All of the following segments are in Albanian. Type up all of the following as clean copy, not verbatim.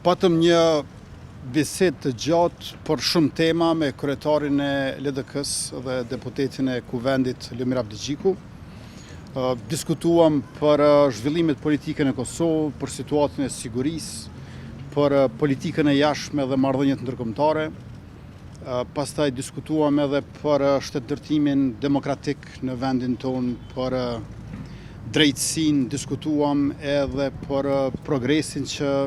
Patëm një bisedë të gjatë për shumë tema me kryetarin e LDK-s dhe deputetin e Kuvendit Lumir Abdixhiku. Diskutuam për zhvillimet politike në Kosovë, për situatën e sigurisë, për politikën e jashtme dhe marrëdhëniet ndërkombëtare. Pastaj diskutuam edhe për shtetëndërtimin demokratik në vendin tonë, për drejtësinë, diskutuam edhe për progresin që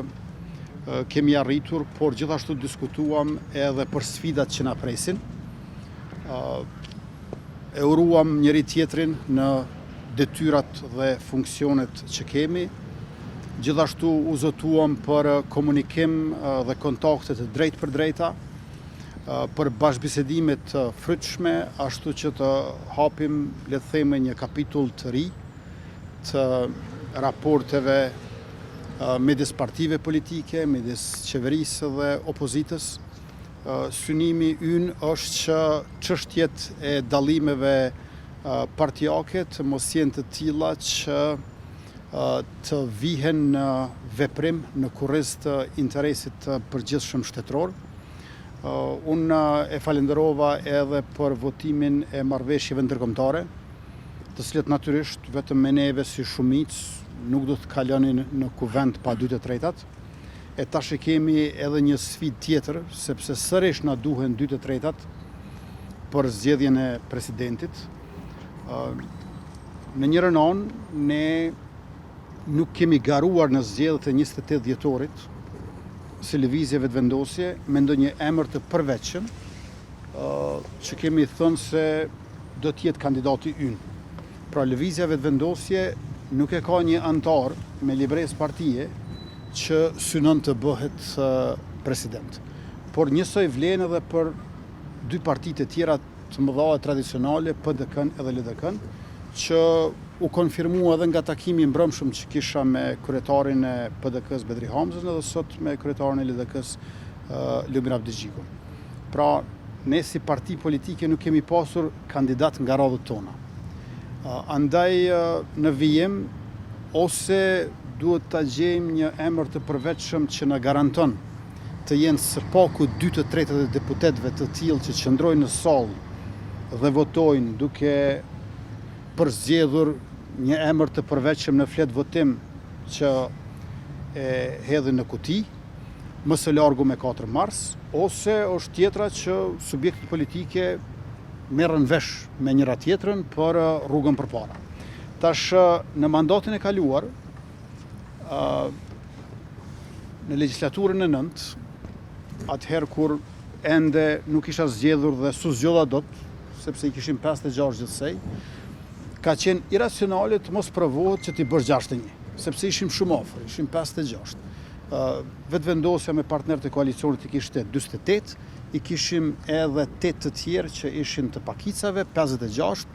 kemi arritur, por gjithashtu diskutuam edhe për sfidat që na presin. E uruam njëri tjetrin në detyrat dhe funksionet që kemi. Gjithashtu u zotuam për komunikim dhe kontakte të drejtë për drejta, për bashkëbisedimet të frytshme, ashtu që të hapim, le të themi, një kapitull të ri të raporteve midis partive politike, midis qeverisë dhe opozitës. Synimi ynë është që çështjet e dallimeve partijake të mos jenë të tilla që të vihen në veprim në kurriz të interesit të përgjithshëm shtetëror. Unë e falenderova edhe për votimin e marrëveshjeve ndërkombëtare, të cilët natyrisht vetëm me neve si shumicë nuk do të kalonin në kuvend pa 2/3. E tash e kemi edhe një sfidë tjetër, sepse sërish na duhen 2/3 për zgjedhjen e presidentit. Në njërin anë, ne nuk kemi garuar në zgjedhjet e 28 dhjetorit si lëvizje vetëvendosje me ndonjë emër të përveçëm që kemi thënë se do të jetë kandidati ynë. Pra lëvizja vetëvendosje nuk e ka një antar me libresë partije që synon të bëhet president. Por njësoj vlen edhe për dy partitë e tjera të mëdha tradicionale, PDK-n edhe LDK-n, që u konfirmua edhe nga takimi mbrëmshëm që kisha me kryetarin e PDK-s Bedri Hamzën edhe sot me kryetarin e LDK-s Lumir Abdixhiku. Pra, ne si parti politike nuk kemi pasur kandidat nga radhët tona. Andaj në vijim, ose duhet të gjejmë një emër të përveçëm që na garanton të jenë së paku 2/3 e deputetëve të tillë që qëndrojnë në sallë dhe votojnë duke përzgjedhur një emër të përveçëm në flet votim që e hedhin në kuti, më së largu me 4 mars, ose është tjetra që subjektet politike merren vesh me njëra tjetrën për rrugën përpara. Tash në mandatin e kaluar, në legjislaturën e 9, atëherë kur ende nuk isha zgjedhur dhe su zgjodha dot, sepse i kishim 56 gjithsej, ka qenë iracionale të mos provohet që t'i bësh 61, sepse ishim shumë afër, ishim 56. Vetëvendosja me partnerët e koalicionit i kishte 48, i kishim edhe 8 të tjerë që ishin të pakicave, 56,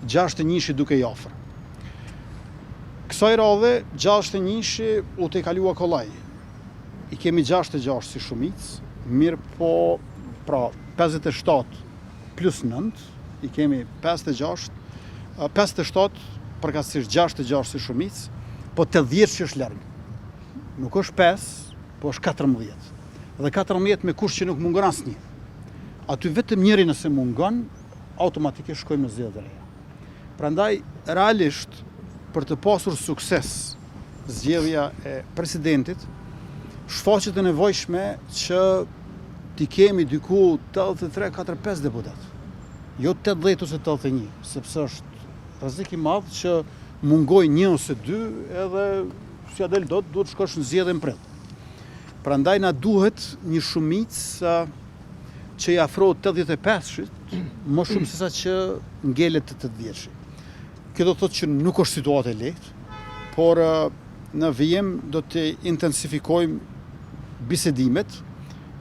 61 duke i afër. Kësaj radhe, 61 u të kalua kollaj. I kemi 66 si shumicë, mirë po, pra 57 plus 9, i kemi 56, 57 përkatësisht 66 si shumicë, po 80 që është larg. Nuk është 5, po është 14. Dhe 14 me kush që nuk mungon asnjë. Aty vetëm njëri nëse mungon, automatikisht shkojmë në zgjedhje të reja. Prandaj, realisht, për të pasur sukses zgjedhja e presidentit, shfaqet e nevojshme që t'i kemi diku 83-45 deputet. Jo 80 ose 81, sepse është rrezik i madh që mungoj 1 ose 2 edhe si adel dot duhet shkosh në zgjedhje në prill. Prandaj na duhet një shumicë që i afrohet 85-shit, më shumë se sa që ngelet të 80-shit. Kjo do të thotë që nuk është situatë e lehtë, por në vijim do të intensifikojmë bisedimet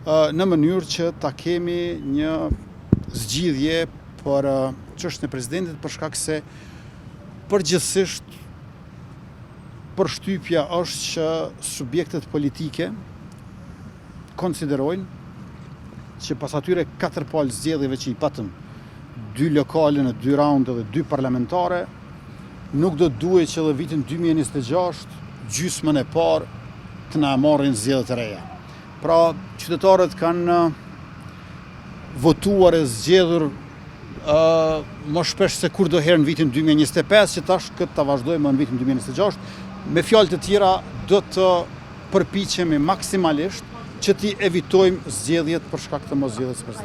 në mënyrë që ta kemi një zgjidhje për çështën e presidentit, për shkak se përgjithsisht përshtypja është që subjektet politike konsiderojnë që pas atyre 4 palë zgjedhjeve që i patëm, 2 lokale në 2 raunde dhe 2 parlamentare, nuk do duhet që dhe vitin 2026 gjysmën e parë të na marrin zgjedhjet e reja. Pra, qytetarët kanë votuar e zgjedhur më shpesh se kur do herë në vitin 2025, që tash këtë ta vazhdojmë në vitin 2026. Me fjalë të tjera, do të përpiqemi maksimalisht që t'i evitojmë zgjedhjet për shkak të mos zgjedhjes presidenti.